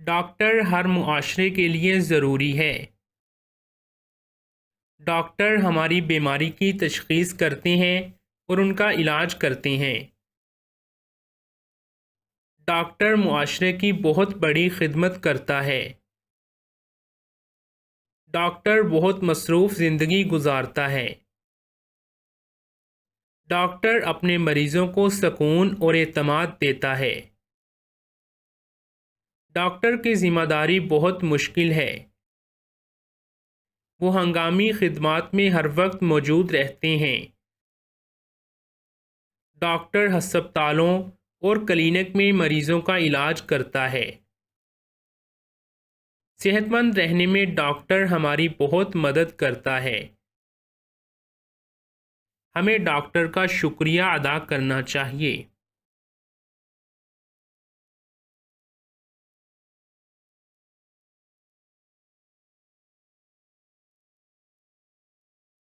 Doctor हर मुआशरे के लिए ज़रूरी है। डॉक्टर हमारी बीमारी की तशख़ीस करते हैं और उनका इलाज करते हैं। डॉक्टर मुआशरे की बहुत बड़ी खिदमत करता है। डॉक्टर बहुत मसरूफ़ ज़िंदगी गुजारता है। डॉक्टर अपने मरीज़ों को सुकून और एतमाद देता है। डॉक्टर की ज़िम्मेदारी बहुत मुश्किल है। वो हंगामी खिदमात में हर वक्त मौजूद रहते हैं। डॉक्टर हस्पतालों और क्लिनिक में मरीज़ों का इलाज करता है। सेहतमंद रहने में डॉक्टर हमारी बहुत मदद करता है। हमें डॉक्टर का शुक्रिया अदा करना चाहिए।